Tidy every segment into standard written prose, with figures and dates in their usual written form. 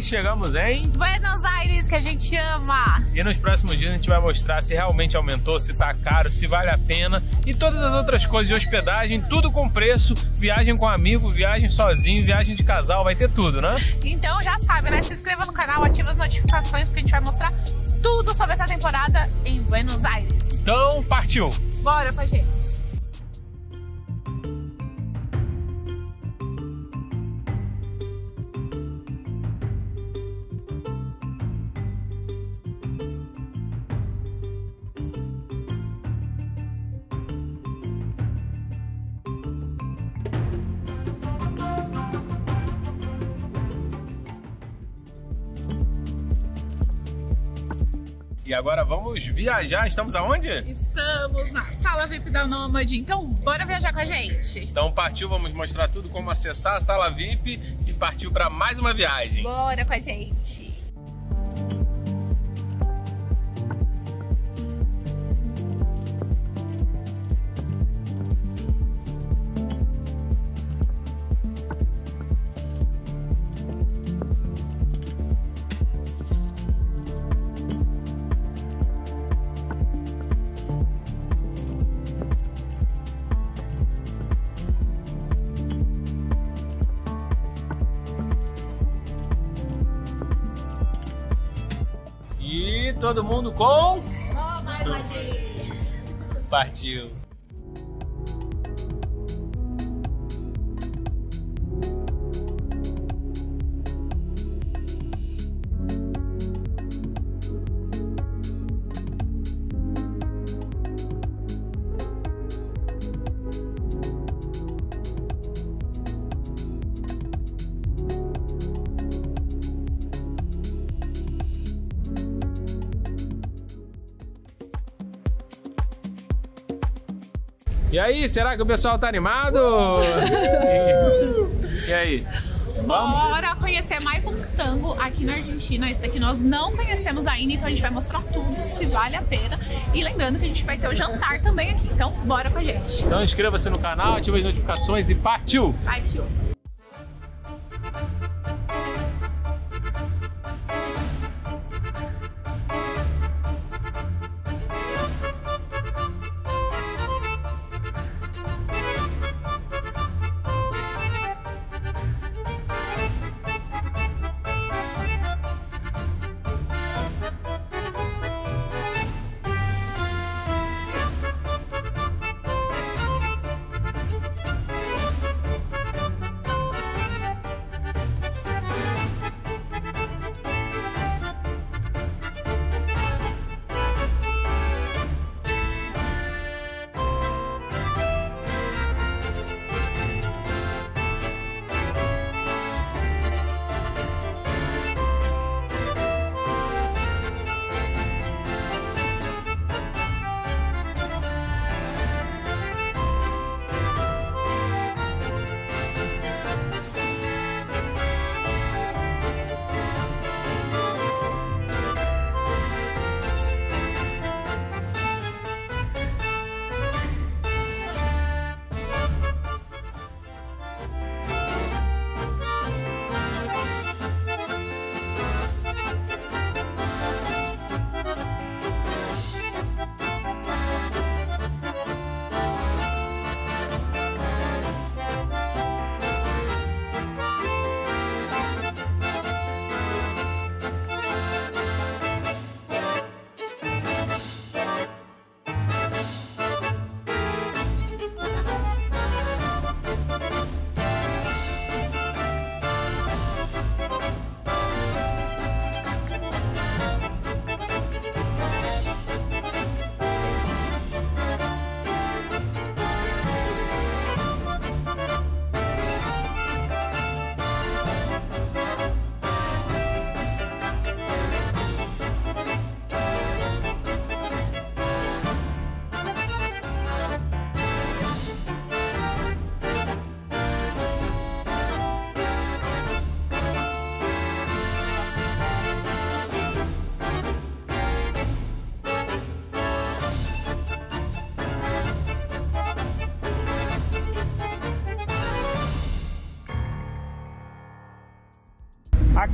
chegamos em Buenos Aires, que a gente ama. E nos próximos dias a gente vai mostrar se realmente aumentou, se tá caro, se vale a pena e todas as outras coisas de hospedagem, tudo com preço, viagem com amigo, viagem sozinho, viagem de casal, vai ter tudo, né? Então já sabe, né? Se inscreva no canal, ativa as notificações, porque a gente vai mostrar tudo sobre essa temporada em Buenos Aires. Então, partiu! Bora com a gente! E agora vamos viajar, estamos aonde? Estamos na sala VIP da Nômade, então bora viajar com a gente. Então partiu, vamos mostrar tudo como acessar a sala VIP e partiu para mais uma viagem. Bora com a gente. E todo mundo com... Nômade. Partiu. E aí, será que o pessoal tá animado? E aí? Vamos? Bora conhecer mais um tango aqui na Argentina. Esse daqui nós não conhecemos ainda, então a gente vai mostrar tudo, se vale a pena. E lembrando que a gente vai ter o jantar também aqui, então bora com a gente. Então inscreva-se no canal, ative as notificações e partiu! Partiu!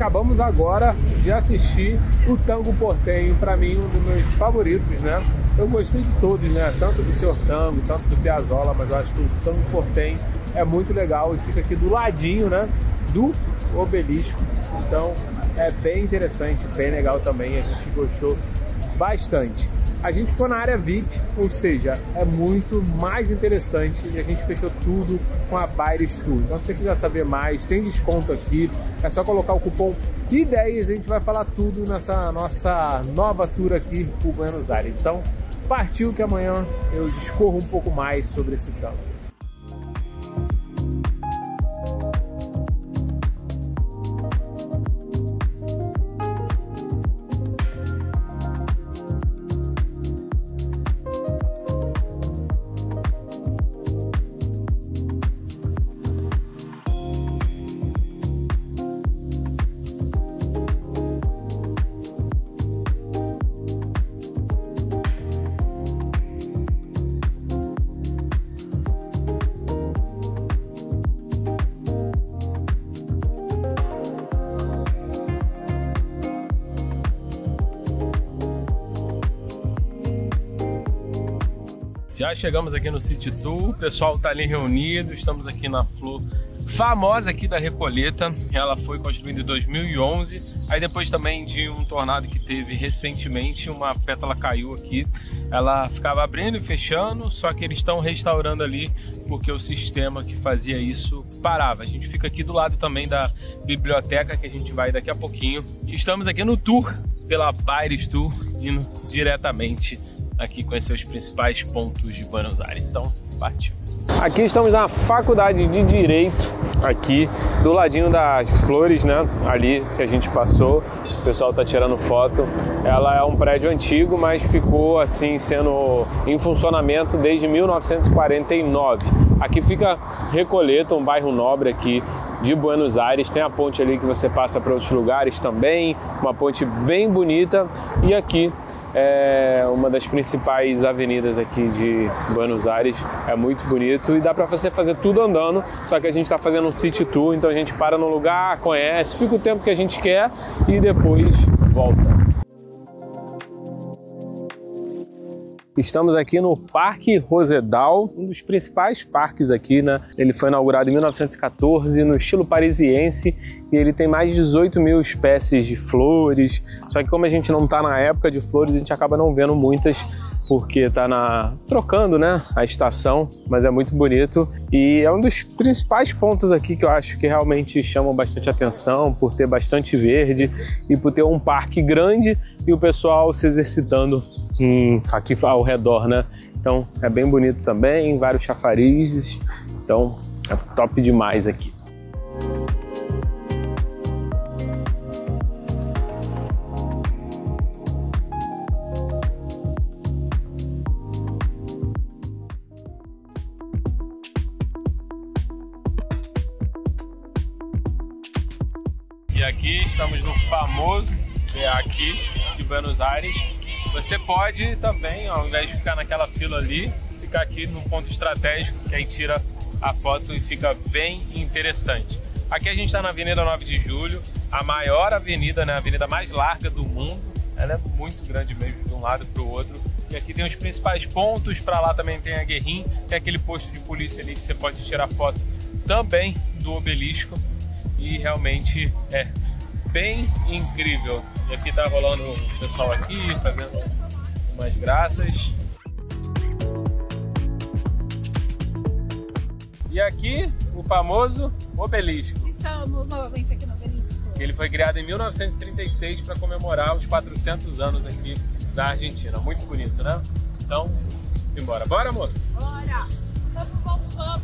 acabamos agora de assistir o Tango Porteño, para mim um dos meus favoritos, né? Eu gostei de todos, né? Tanto do Sr. Tango, tanto do Piazzolla, mas eu acho que o Tango Porteño é muito legal e fica aqui do ladinho, né, do Obelisco. Então é bem interessante, bem legal também, a gente gostou bastante. A gente ficou na área VIP, ou seja, é muito mais interessante e a gente fechou tudo com a Baires Tour. Então se você quiser saber mais, tem desconto aqui, é só colocar o cupom I10, a gente vai falar tudo nessa nossa nova tour aqui por Buenos Aires. Então partiu que amanhã eu discorro um pouco mais sobre esse tango. Já chegamos aqui no City Tour, o pessoal tá ali reunido, estamos aqui na flor famosa aqui da Recoleta. Ela foi construída em 2011, aí depois também de um tornado que teve recentemente, uma pétala caiu aqui. Ela ficava abrindo e fechando, só que eles estão restaurando ali porque o sistema que fazia isso parava. A gente fica aqui do lado também da biblioteca, que a gente vai daqui a pouquinho. Estamos aqui no tour pela Baires Tour, indo diretamente aqui conhecer os principais pontos de Buenos Aires. Então, partiu! Aqui estamos na Faculdade de Direito, aqui do ladinho das flores, né? Ali que a gente passou, o pessoal tá tirando foto. Ela é um prédio antigo, mas ficou assim sendo em funcionamento desde 1949. Aqui fica Recoleta, um bairro nobre aqui de Buenos Aires. Tem a ponte ali que você passa para outros lugares também, uma ponte bem bonita. E aqui é uma das principais avenidas aqui de Buenos Aires, é muito bonito e dá para você fazer tudo andando, só que a gente está fazendo um city tour, então a gente para no lugar, conhece, fica o tempo que a gente quer e depois volta. Estamos aqui no Parque Rosedal, um dos principais parques aqui, né? Ele foi inaugurado em 1914 no estilo parisiense e ele tem mais de 18 mil espécies de flores. Só que como a gente não está na época de flores, a gente acaba não vendo muitas porque está trocando, né, a estação, mas é muito bonito e é um dos principais pontos aqui que eu acho que realmente chamam bastante atenção por ter bastante verde e por ter um parque grande e o pessoal se exercitando aqui ao redor, né? Então é bem bonito também, vários chafarizes, então é top demais aqui. E aqui estamos no famoso aqui de Buenos Aires. Você pode também, ao invés de ficar naquela fila ali, ficar aqui no ponto estratégico, que aí tira a foto e fica bem interessante. Aqui a gente está na Avenida 9 de Julho, a maior avenida, né, a avenida mais larga do mundo. Ela é muito grande mesmo, de um lado para o outro. E aqui tem os principais pontos, para lá também tem a Guerrim, tem aquele posto de polícia ali que você pode tirar foto também do Obelisco. E realmente é bem incrível. E aqui tá rolando o pessoal aqui fazendo umas graças. E aqui o famoso Obelisco. Estamos novamente aqui no Obelisco. Ele foi criado em 1936 para comemorar os 400 anos aqui da Argentina. Muito bonito, né? Então, simbora. Bora, amor? Bora! Vamos!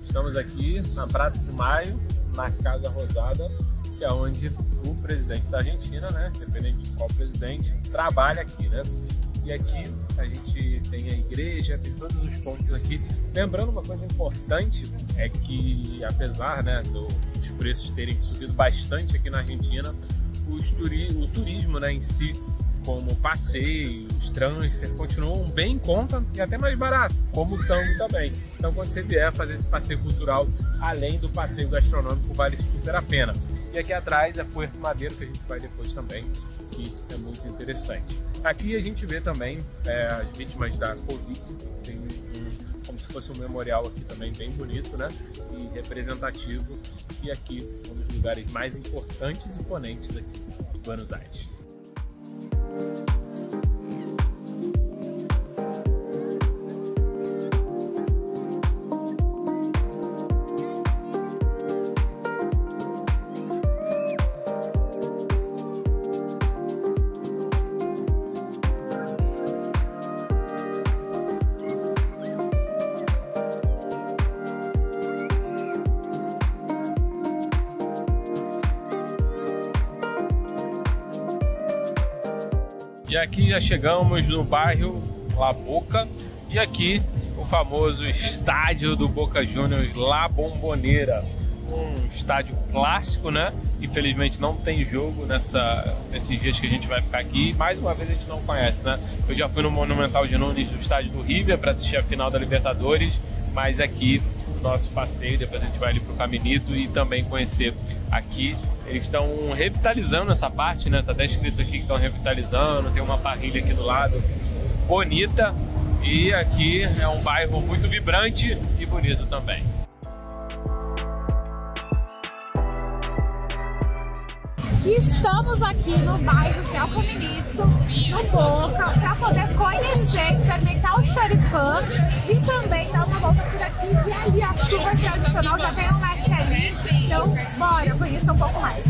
Estamos aqui na Praça de Maio, na Casa Rosada, que é onde o presidente da Argentina, né, independente de qual presidente, trabalha aqui, né? E aqui a gente tem a igreja, tem todos os pontos aqui. Lembrando uma coisa importante, é que apesar, né, dos preços terem subido bastante aqui na Argentina, o turismo, né, em si, como passeios, transfer, continuam bem em conta e até mais barato, como o tango também. Então quando você vier fazer esse passeio cultural, além do passeio gastronômico, vale super a pena. E aqui atrás é Puerto Madero, que a gente vai depois também, que é muito interessante. Aqui a gente vê também as vítimas da Covid, tem como se fosse um memorial aqui também bem bonito, né? E representativo, e aqui um dos lugares mais importantes e imponentes aqui de Buenos Aires. E aqui já chegamos no bairro La Boca, e aqui o famoso estádio do Boca Juniors, La Bombonera, um estádio clássico, né? Infelizmente não tem jogo nesses dias que a gente vai ficar aqui, mais uma vez a gente não conhece, né? Eu já fui no Monumental de Nunes, do estádio do River, para assistir a final da Libertadores, mas aqui o nosso passeio, depois a gente vai ali pro Caminito e também conhecer aqui. Eles estão revitalizando essa parte, né? Tá até escrito aqui que estão revitalizando, tem uma parrilha aqui do lado bonita, e aqui é um bairro muito vibrante e bonito também. Estamos aqui no bairro de El Caminito, no Boca, para poder conhecer, experimentar o choripã e também dar uma volta por aqui. E ali a chuva tradicional já tem um mestre ali, então bora conhecer um pouco mais.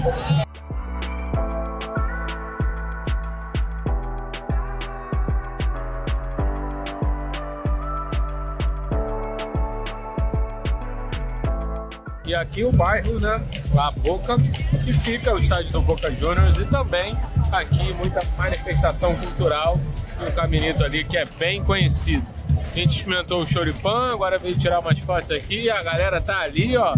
E aqui o bairro, né, La Boca, que fica o estádio do Boca Juniors, e também aqui muita manifestação cultural e o Caminito ali, que é bem conhecido. A gente experimentou o choripã, agora veio tirar umas fotos aqui, a galera tá ali, ó,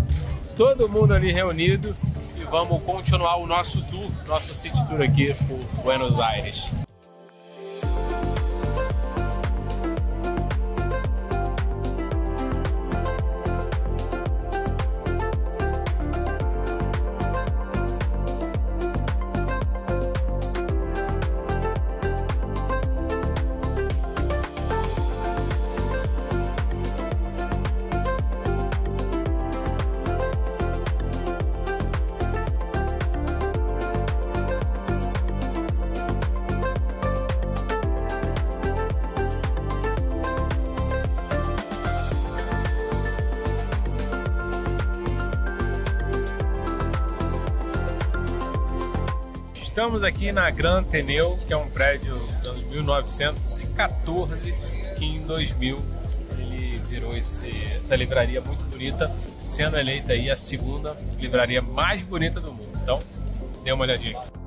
todo mundo ali reunido, e vamos continuar o nosso tour, nosso city tour aqui por Buenos Aires. Estamos aqui na Gran Ateneu, que é um prédio dos anos 1914, que em 2000 ele virou essa livraria muito bonita, sendo eleita aí a segunda livraria mais bonita do mundo. Então, dê uma olhadinha aqui.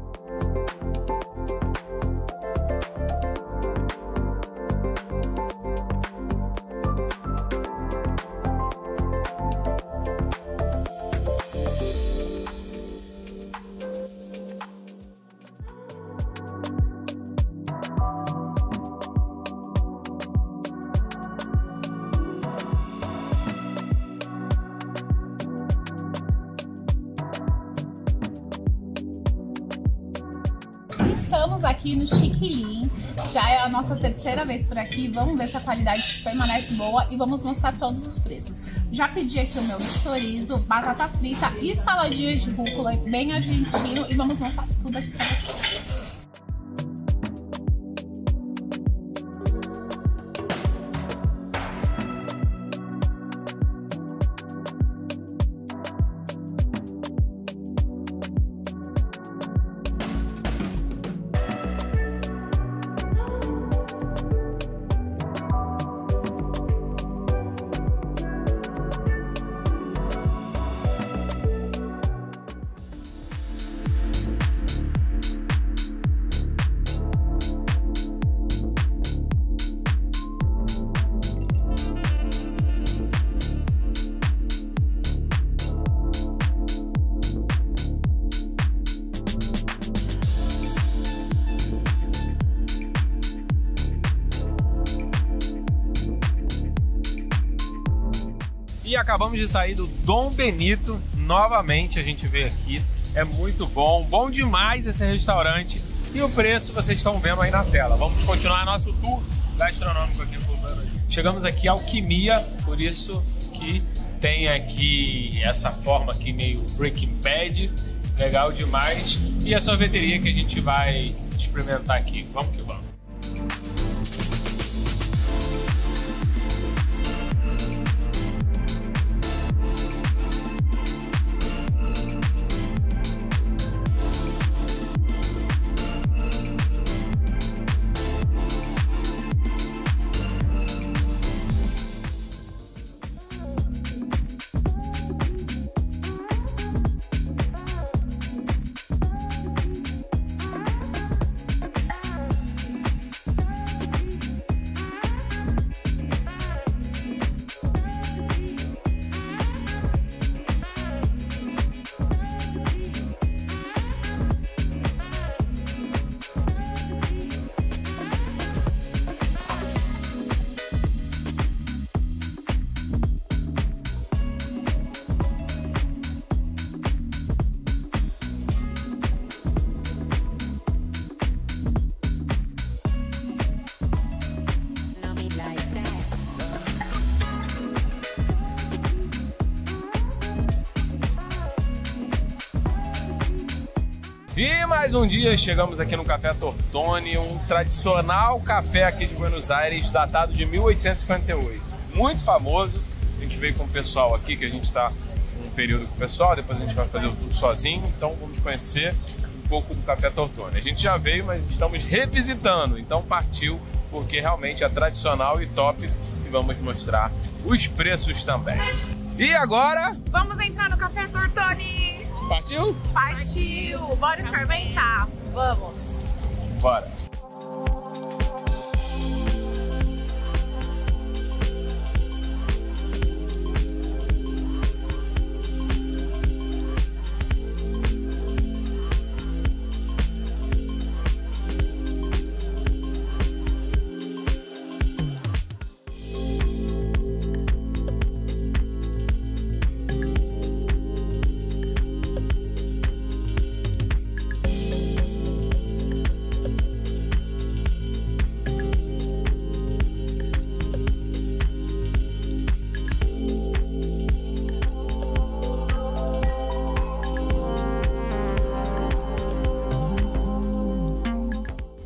Estamos aqui no Chiquilín, já é a nossa terceira vez por aqui, vamos ver se a qualidade permanece boa e vamos mostrar todos os preços. Já pedi aqui o meu chorizo, batata frita e saladinha de rúcula, bem argentino, e vamos mostrar tudo aqui pra vocês. E acabamos de sair do Dom Benito, novamente a gente veio aqui é muito bom, bom demais esse restaurante. E o preço vocês estão vendo aí na tela. Vamos continuar nosso tour gastronômico aqui por Buenos Aires. Chegamos aqui à Alquimia, por isso que tem aqui essa forma aqui meio Breaking Bad, legal demais. E a sorveteria que a gente vai experimentar aqui. Vamos que vamos. E mais um dia chegamos aqui no Café Tortoni, um tradicional café aqui de Buenos Aires, datado de 1858. Muito famoso, a gente veio com o pessoal aqui, que a gente está um período com o pessoal, depois a gente vai fazer o tour sozinho, então vamos conhecer um pouco do Café Tortoni. A gente já veio, mas estamos revisitando, então partiu, porque realmente é tradicional e top, e vamos mostrar os preços também. E agora? Vamos entrar no Café Tortoni! Partiu? Partiu! Bora experimentar! Vamos! Bora!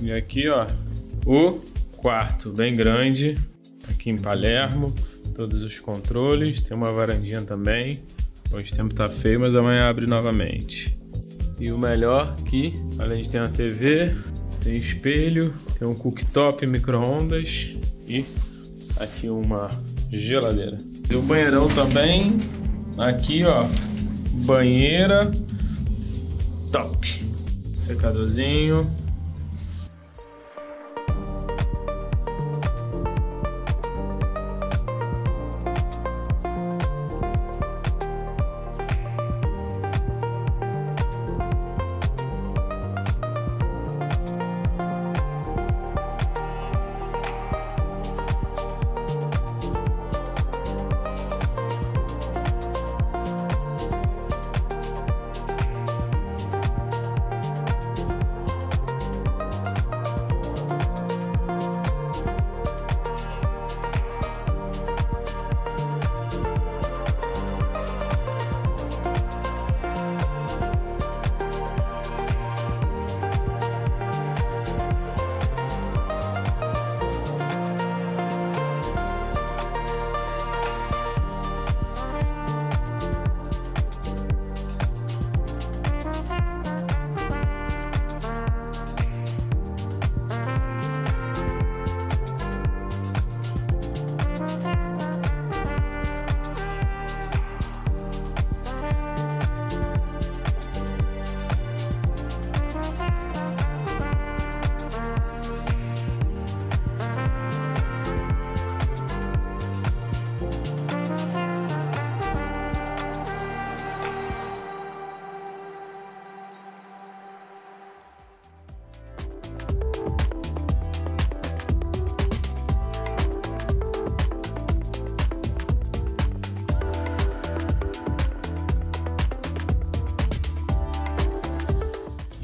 E aqui, ó, o quarto bem grande, aqui em Palermo, todos os controles, tem uma varandinha também. Hoje o tempo tá feio, mas amanhã abre novamente. E o melhor que, além de ter uma TV, tem espelho, tem um cooktop, micro-ondas e aqui uma geladeira. Tem o banheirão também, aqui, ó, banheira, top, secadorzinho.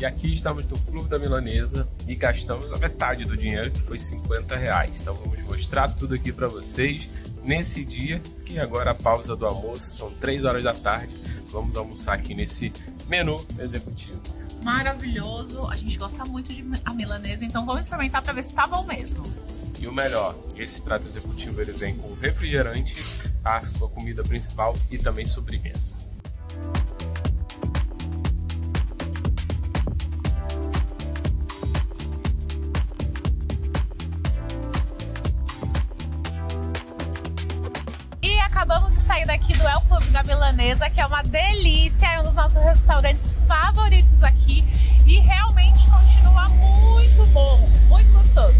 E aqui estamos no Clube da Milanesa e gastamos a metade do dinheiro, que foi R$50. Então vamos mostrar tudo aqui para vocês nesse dia, que agora a pausa do almoço, são 3 horas da tarde. Vamos almoçar aqui nesse menu executivo. Maravilhoso, a gente gosta muito de a milanesa, então vamos experimentar para ver se tá bom mesmo. E o melhor, esse prato executivo ele vem com refrigerante, a comida principal e também sobremesa. Acabamos de sair daqui do El Clube da Milanesa, que é uma delícia, é um dos nossos restaurantes favoritos aqui e realmente continua muito bom, muito gostoso.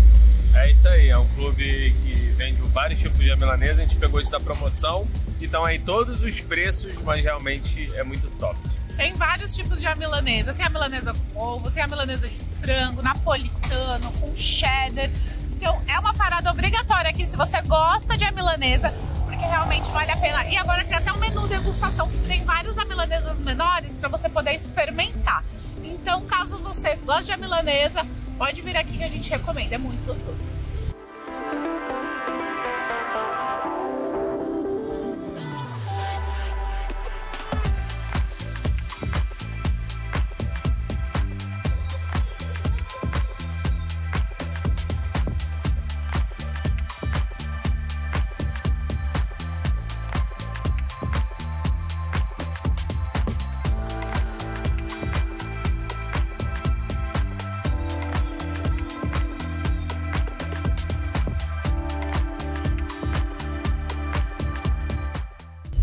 É isso aí, é um clube que vende vários tipos de milanesa, a gente pegou isso da promoção e estão aí todos os preços, mas realmente é muito top. Tem vários tipos de milanesa, tem a milanesa com ovo, tem a milanesa de frango, napolitano, com cheddar. Então é uma parada obrigatória aqui se você gosta de milanesa, porque realmente vale a pena. E agora tem até um menu degustação, que tem vários milanesas menores para você poder experimentar. Então, caso você goste de milanesa, pode vir aqui que a gente recomenda, é muito gostoso.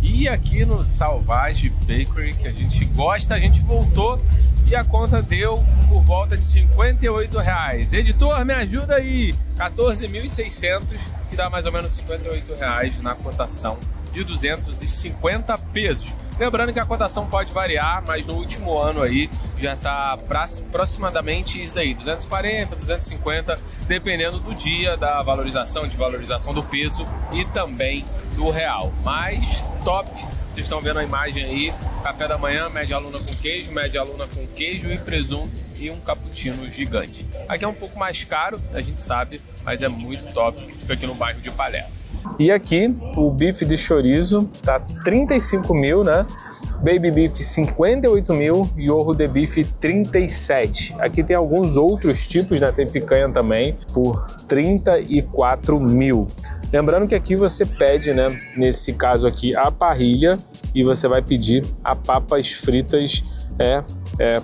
E aqui no Salvage Bakery, que a gente gosta, a gente voltou e a conta deu por volta de R$58. Editor, me ajuda aí! 14.600, que dá mais ou menos R$58 na cotação de 250 pesos. Lembrando que a cotação pode variar, mas no último ano aí já está aproximadamente isso daí, 240, 250, dependendo do dia, da valorização, desvalorização do peso e também do real. Mas top, vocês estão vendo a imagem aí, café da manhã, média luna com queijo e presunto e um cappuccino gigante. Aqui é um pouco mais caro, a gente sabe, mas é muito top, fica aqui no bairro de Palermo. E aqui o bife de chorizo tá 35 mil, né? Baby beef 58 mil e orro de bife 37. Aqui tem alguns outros tipos, né? Tem picanha também por 34 mil. Lembrando que aqui você pede, né? Nesse caso aqui, a parrilha e você vai pedir a papas fritas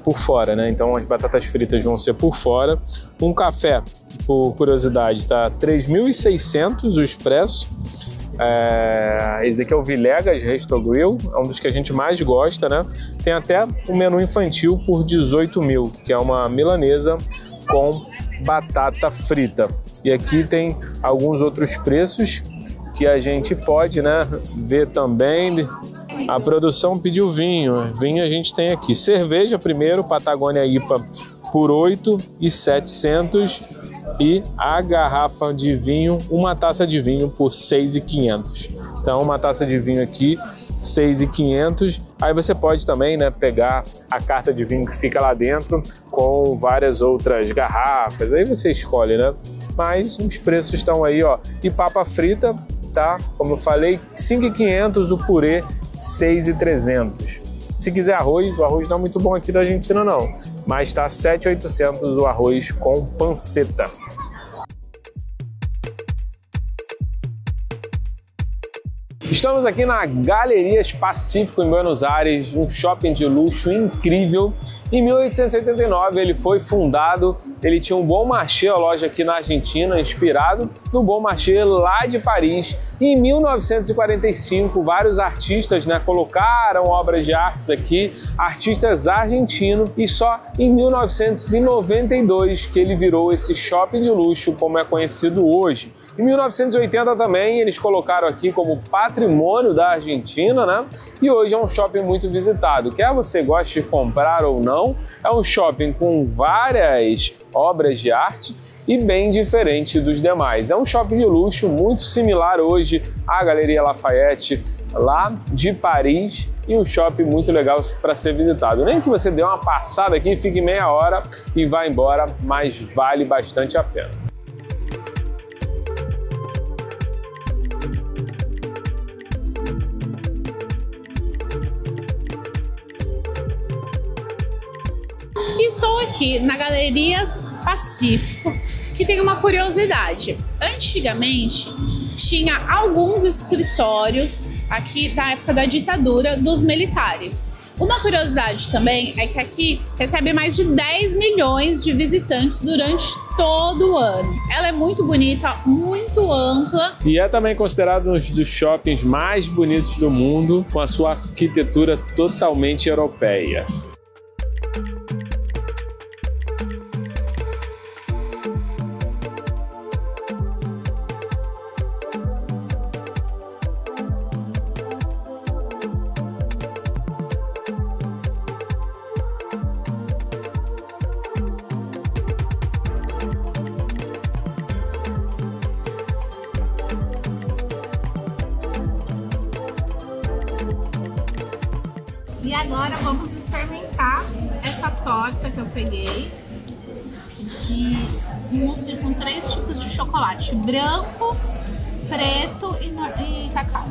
por fora, né? Então as batatas fritas vão ser por fora. Um café, por curiosidade, tá 3.600 o expresso. Esse daqui é o Villegas Resto Grill, é um dos que a gente mais gosta, né? Tem até o menu infantil por 18 mil, que é uma milanesa com batata frita. E aqui tem alguns outros preços que a gente pode, né, ver também. A produção pediu vinho. Vinho a gente tem aqui. Cerveja primeiro, Patagônia IPA por 8.700 e a garrafa de vinho, uma taça de vinho por 6.500. Então uma taça de vinho aqui, 6.500. Aí você pode também, né, pegar a carta de vinho que fica lá dentro com várias outras garrafas. Aí você escolhe, né? Mas os preços estão aí, ó. E papa frita, tá? Como eu falei, 5.500 o purê, 6.300. Se quiser arroz, o arroz não é muito bom aqui da Argentina não, mas tá 7.800 o arroz com panceta. Estamos aqui na Galerias Pacífico em Buenos Aires, um shopping de luxo incrível. Em 1889 ele foi fundado, ele tinha um Bon Marché, a loja aqui na Argentina, inspirado no Bon Marché lá de Paris. E em 1945 vários artistas, né, colocaram obras de artes aqui, artistas argentinos, e só em 1992 que ele virou esse shopping de luxo como é conhecido hoje. Em 1980 também eles colocaram aqui como patrimônio da Argentina, né? E hoje é um shopping muito visitado. Quer você goste de comprar ou não, é um shopping com várias obras de arte e bem diferente dos demais. É um shopping de luxo muito similar hoje à Galeria Lafayette lá de Paris, e um shopping muito legal para ser visitado. Nem que você dê uma passada aqui, fique meia hora e vá embora, mas vale bastante a pena. Estou aqui na Galerias Pacífico, que tem uma curiosidade. Antigamente, tinha alguns escritórios aqui da época da ditadura dos militares. Uma curiosidade também é que aqui recebe mais de 10 milhões de visitantes durante todo o ano. Ela é muito bonita, muito ampla. E é também considerado um dos shoppings mais bonitos do mundo, com a sua arquitetura totalmente europeia. E agora vamos experimentar essa torta que eu peguei de mousse com 3 tipos de chocolate: branco, preto e cacau.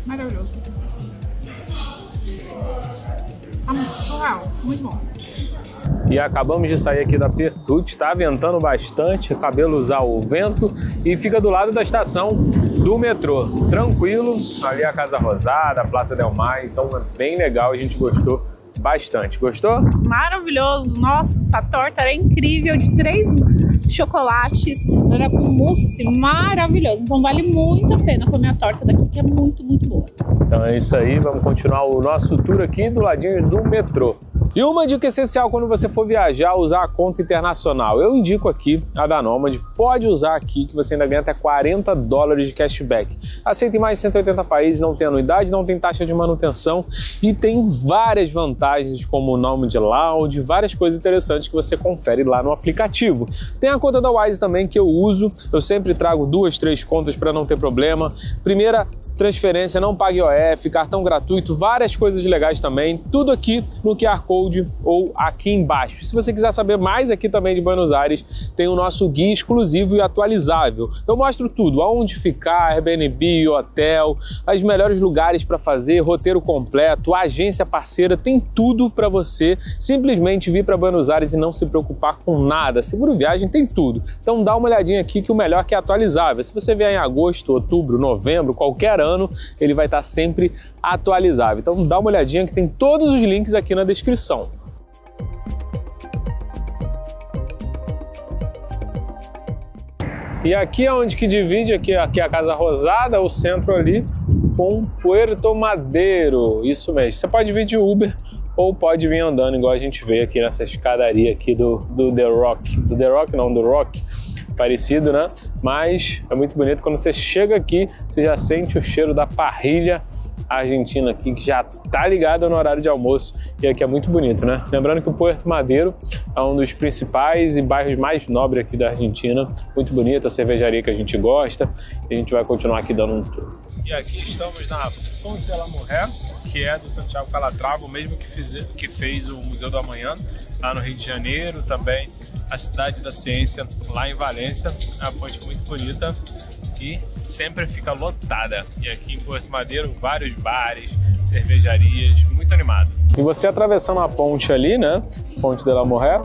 Maravilhoso. Surreal, muito bom. E acabamos de sair aqui da Pertucci, tá ventando bastante, cabelos ao vento, e fica do lado da estação do metrô, tranquilo, ali a Casa Rosada, a Praça Del Mar, então é bem legal, a gente gostou bastante. Gostou? Maravilhoso, nossa, a torta era incrível, de 3 chocolates, era com mousse, maravilhoso, então vale muito a pena comer a torta daqui, que é muito, muito boa. Então é isso aí, vamos continuar o nosso tour aqui do ladinho do metrô. E uma dica essencial quando você for viajar, usar a conta internacional. Eu indico aqui a da Nomad, pode usar aqui que você ainda ganha até $40 de cashback. Aceita em mais de 180 países, não tem anuidade, não tem taxa de manutenção e tem várias vantagens como o Nomad Lounge, várias coisas interessantes que você confere lá no aplicativo. Tem a conta da Wise também que eu uso, eu sempre trago 2, 3 contas para não ter problema. Primeira transferência, não pague IOF, cartão gratuito, várias coisas legais também, tudo aqui no QR Code ou aqui embaixo. Se você quiser saber mais aqui também de Buenos Aires, tem o nosso guia exclusivo e atualizável. Eu mostro tudo, aonde ficar, Airbnb, hotel, os melhores lugares para fazer, roteiro completo, agência parceira, tem tudo para você simplesmente vir para Buenos Aires e não se preocupar com nada. Seguro viagem tem tudo. Então dá uma olhadinha aqui que o melhor que é atualizável. Se você vier em agosto, outubro, novembro, qualquer ano, ele vai estar sempre atualizável. Então dá uma olhadinha que tem todos os links aqui na descrição. E aqui é onde que divide, aqui é a Casa Rosada, o centro ali, com Puerto Madero, isso mesmo. Você pode vir de Uber ou pode vir andando, igual a gente vê aqui nessa escadaria aqui do The Rock. Do The Rock não, do Rock. Parecido, né? Mas é muito bonito. Quando você chega aqui, você já sente o cheiro da parrilha argentina aqui, que já tá ligada no horário de almoço, e aqui é muito bonito, né? Lembrando que o Puerto Madero é um dos principais e bairros mais nobres aqui da Argentina, muito bonita, a cervejaria que a gente gosta, e a gente vai continuar aqui dando um tour. E aqui estamos na Fonte de la Mujer, que é do Santiago Calatrava, o mesmo que fez o Museu do Amanhã, lá no Rio de Janeiro, também a Cidade da Ciência, lá em Valência, é uma ponte muito bonita, e sempre fica lotada. E aqui em Puerto Madero, vários bares, cervejarias, muito animado. E você atravessando a ponte ali, né, Fonte de la Mujer,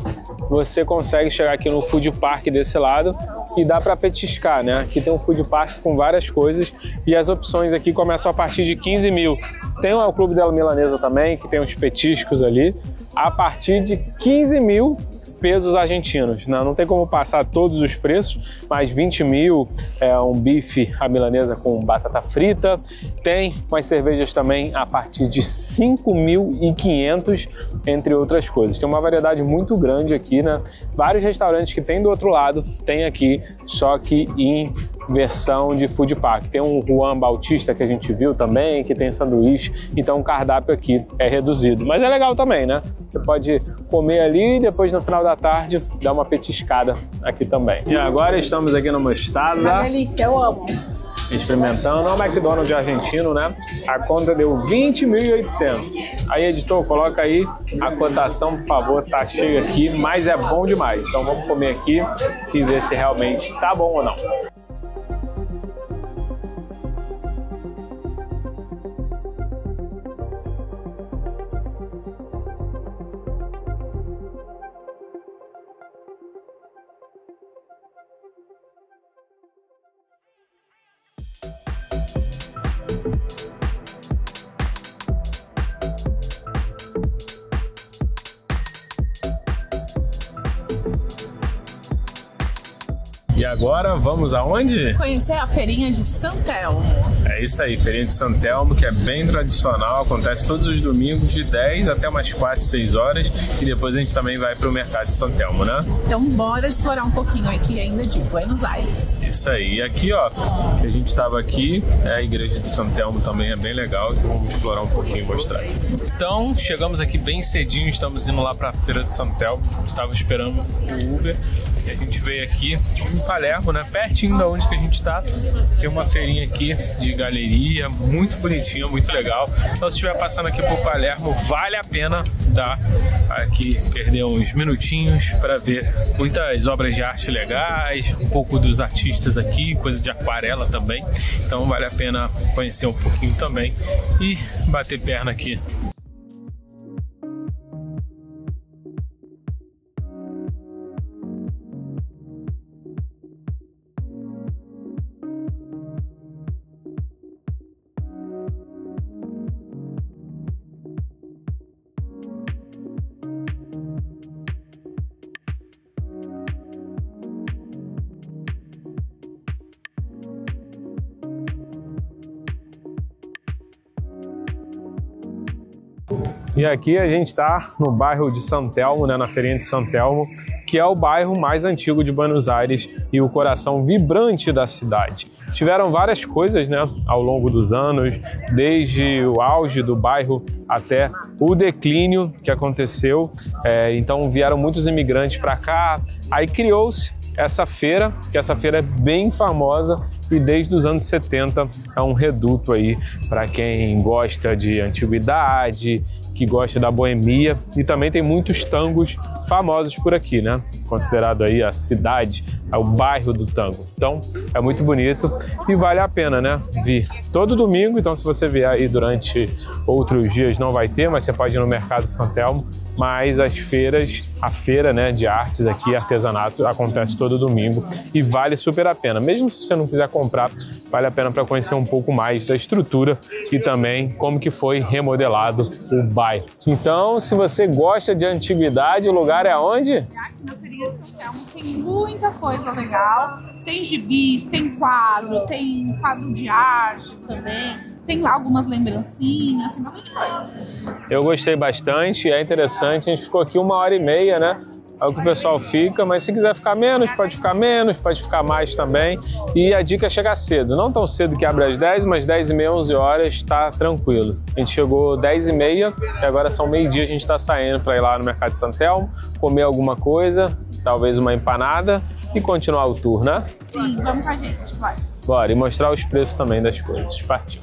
você consegue chegar aqui no Food Park desse lado e dá para petiscar, né? Aqui tem um Food Park com várias coisas e as opções aqui começam a partir de 15 mil. Tem o Clube da Milanesa também, que tem uns petiscos ali, a partir de 15 mil pesos argentinos. Não tem como passar todos os preços, mas 20 mil é um bife à milanesa com batata frita. Tem umas cervejas também a partir de 5.500, entre outras coisas. Tem uma variedade muito grande aqui, né? Vários restaurantes que tem do outro lado, tem aqui, só que em versão de food park. Tem um Juan Bautista que a gente viu também, que tem sanduíche, então o cardápio aqui é reduzido. Mas é legal também, né? Você pode comer ali e depois no final da tarde dar uma petiscada aqui também. E agora estamos aqui no Mostarda. Uma delícia, eu amo. Experimentando, é o McDonald's argentino, né? A conta deu 20.800. Aí, editor, coloca aí a cotação, por favor, tá cheio aqui, mas é bom demais. Então vamos comer aqui e ver se realmente tá bom ou não. E agora vamos aonde? Conhecer a feirinha de Santelmo. É isso aí, feirinha de Santelmo, que é bem tradicional, acontece todos os domingos de 10 até umas 4, 6 horas e depois a gente também vai para o mercado de Santelmo, né? Então bora explorar um pouquinho aqui ainda de Buenos Aires. Isso aí, e aqui ó, que a gente estava aqui, a igreja de Santelmo também é bem legal, então vamos explorar um pouquinho e mostrar. Então, chegamos aqui bem cedinho, estamos indo lá para a feira de Santelmo, estava esperando o Uber e a gente veio aqui em Palermo, né, pertinho da onde que a gente está, tem uma feirinha aqui de galeria, muito bonitinha, muito legal. Então se estiver passando aqui por Palermo, vale a pena dar aqui, perder uns minutinhos para ver muitas obras de arte legais, um pouco dos artistas aqui, coisa de aquarela também, então vale a pena conhecer um pouquinho também e bater perna aqui. E aqui a gente está no bairro de Santelmo, né, na feirinha de Santelmo, que é o bairro mais antigo de Buenos Aires e o coração vibrante da cidade. Tiveram várias coisas, né, ao longo dos anos, desde o auge do bairro até o declínio que aconteceu. Então vieram muitos imigrantes para cá, aí criou-se essa feira, que essa feira é bem famosa e desde os anos 70 é um reduto aí para quem gosta de antiguidade, que gosta da boemia, e também tem muitos tangos famosos por aqui, né? Considerado aí a cidade, o bairro do tango. Então é muito bonito e vale a pena, né? Vir todo domingo, então se você vier aí durante outros dias não vai ter, mas você pode ir no mercado de Santelmo, mas as feiras, a feira, né, de artes aqui, artesanato, acontece todo domingo e vale super a pena. Mesmo se você não quiser comprar, vale a pena para conhecer um pouco mais da estrutura e também como que foi remodelado o bairro. Então, se você gosta de antiguidade, o lugar é onde? Aqui na feirinha de Santelmo tem muita coisa legal. Tem gibis, tem quadro de artes também. Tem lá algumas lembrancinhas, tem bastante coisa. Eu gostei bastante, é interessante. A gente ficou aqui 1h30, né? É o que o pessoal fica, mas se quiser ficar menos, pode ficar mais também. E a dica é chegar cedo. Não tão cedo que abre às 10, mas 10h30, 11 horas, tá tranquilo. A gente chegou 10h30 e agora são meio-dia, a gente tá saindo para ir lá no mercado de Santelmo, comer alguma coisa, talvez uma empanada e continuar o tour, né? Sim, vamos com a gente, vai. Bora, e mostrar os preços também das coisas. Partiu.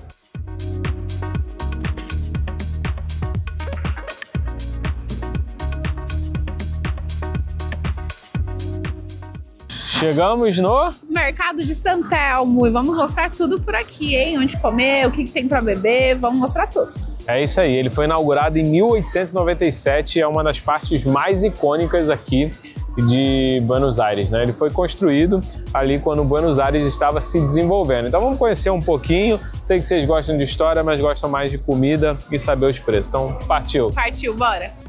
Chegamos no mercado de Santelmo e vamos mostrar tudo por aqui, hein? Onde comer, o que tem para beber, vamos mostrar tudo. É isso aí, ele foi inaugurado em 1897, é uma das partes mais icônicas aqui de Buenos Aires, né? Ele foi construído ali quando Buenos Aires estava se desenvolvendo. Então vamos conhecer um pouquinho. Sei que vocês gostam de história, mas gostam mais de comida e saber os preços. Então partiu! Partiu, bora!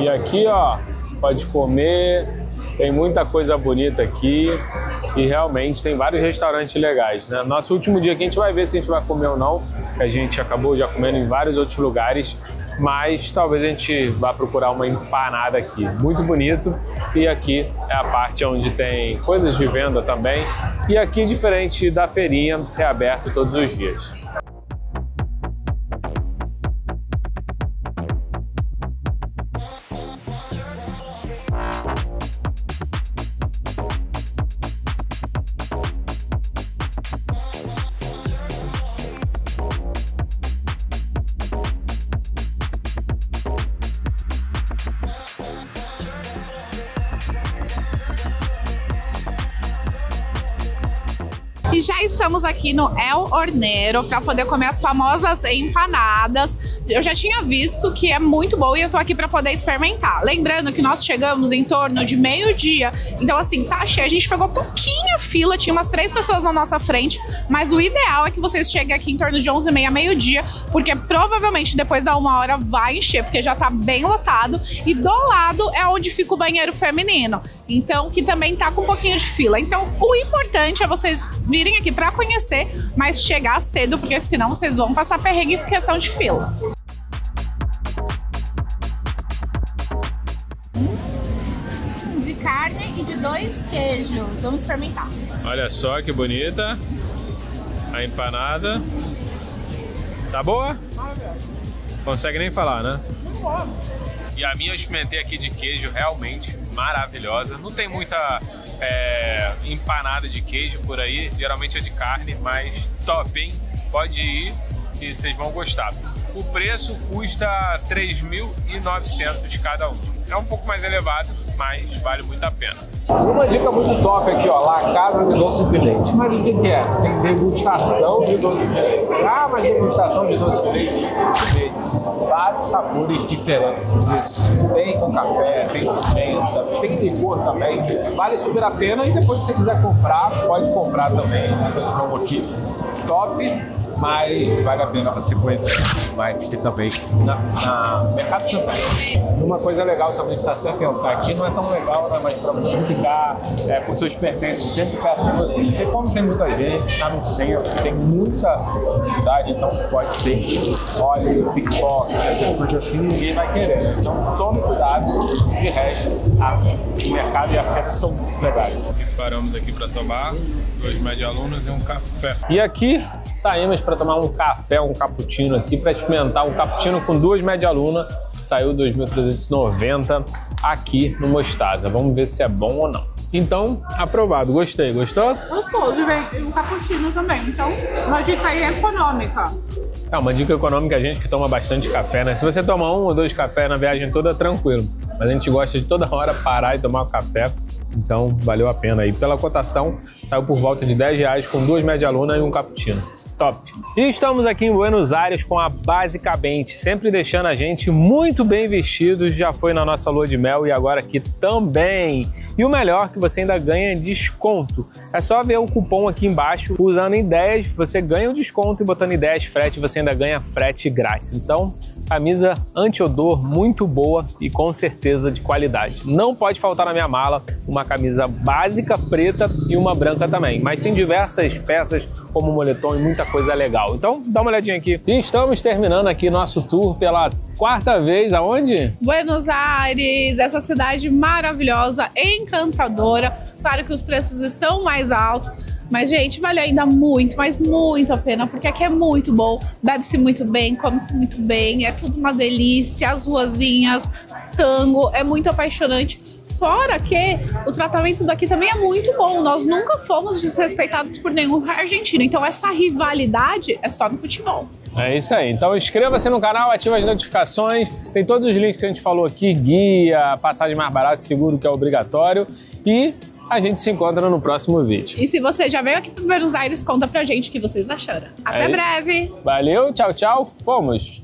E aqui, ó, pode comer, tem muita coisa bonita aqui e realmente tem vários restaurantes legais, né? Nosso último dia aqui a gente vai ver se a gente vai comer ou não, que a gente acabou já comendo em vários outros lugares, mas talvez a gente vá procurar uma empanada aqui. Muito bonito. E aqui é a parte onde tem coisas de venda também. E aqui, diferente da feirinha, é aberto todos os dias. E já estamos aqui no El Hornero para poder comer as famosas empanadas. Eu já tinha visto que é muito bom e eu tô aqui para poder experimentar. Lembrando que nós chegamos em torno de meio-dia, então assim, tá cheio. A gente pegou pouquinha fila, tinha umas 3 pessoas na nossa frente, mas o ideal é que vocês cheguem aqui em torno de 11h30, meio-dia, porque provavelmente depois da 1h vai encher, porque já tá bem lotado. E do lado é onde fica o banheiro feminino, então que também tá com um pouquinho de fila. Então o importante é vocês virem aqui para conhecer, mas chegar cedo, porque senão vocês vão passar perrengue por questão de fila. De carne e de 2 queijos. Vamos experimentar. Olha só que bonita a empanada. Tá boa? Consegue nem falar, né? E a minha eu experimentei aqui de queijo, realmente maravilhosa. Não tem muita empanada de queijo por aí, geralmente é de carne, mas top, hein? Pode ir e vocês vão gostar. O preço custa 3.900 cada um. É um pouco mais elevado, mas vale muito a pena. Uma dica muito top aqui, ó, La Casa de Doce de Leite. Mas o que é? Tem degustação de doce de leite. Ah, mas degustação de doce de leite. Vários sabores diferentes. Tem com café, tem com menta, tem de cor também. Vale super a pena e depois se você quiser comprar, pode comprar também. Então aqui, top. Mas vale a pena você conhecer. Vai ter também na Mercado Central. Uma coisa legal também para se atentar aqui, não é tão legal, né? Mas para você ficar com seus pertences sempre perto de você. Porque como tem muita gente, está no centro, tem muita atividade, então pode ter óleo, pipoca, essas coisas assim, ninguém vai querer. Então tome cuidado, de resto, o mercado e a peça são legais. Paramos aqui para tomar 2 medialunas e um café. E aqui saímos para tomar um café, um cappuccino aqui, para experimentar um cappuccino com 2 medialunas. Saiu 2.390 aqui no Mostaza. Vamos ver se é bom ou não. Então, aprovado. Gostei. Gostou? Gostoso, vem um cappuccino também. Então, uma dica aí econômica. É uma dica econômica, a gente que toma bastante café, né? Se você tomar 1 ou 2 cafés na viagem toda, tranquilo. Mas a gente gosta de toda hora parar e tomar um café. Então, valeu a pena aí. Pela cotação, saiu por volta de R$10 com 2 medialunas e um cappuccino. Top! E estamos aqui em Buenos Aires com a Basicamente, sempre deixando a gente muito bem vestidos. Já foi na nossa lua de mel e agora aqui também. E o melhor, que você ainda ganha desconto. É só ver o cupom aqui embaixo, usando ideias, você ganha o desconto, e botando ideias frete, você ainda ganha frete grátis. Então, camisa anti-odor muito boa e com certeza de qualidade. Não pode faltar na minha mala uma camisa básica preta e uma branca também. Mas tem diversas peças como moletom e muita coisa legal. Então dá uma olhadinha aqui. E estamos terminando aqui nosso tour pela 4ª vez. Aonde? Buenos Aires, essa cidade maravilhosa, encantadora. Claro que os preços estão mais altos, mas, gente, vale ainda muito, mas muito a pena, porque aqui é muito bom, bebe-se muito bem, come-se muito bem, é tudo uma delícia, as ruazinhas, tango, é muito apaixonante. Fora que o tratamento daqui também é muito bom, nós nunca fomos desrespeitados por nenhum argentino, então essa rivalidade é só no futebol. É isso aí, então inscreva-se no canal, ative as notificações, tem todos os links que a gente falou aqui, guia, passagem mais barata, seguro que é obrigatório, e a gente se encontra no próximo vídeo. E se você já veio aqui para Buenos Aires, conta pra gente o que vocês acharam. Até breve! Valeu, tchau, tchau, fomos!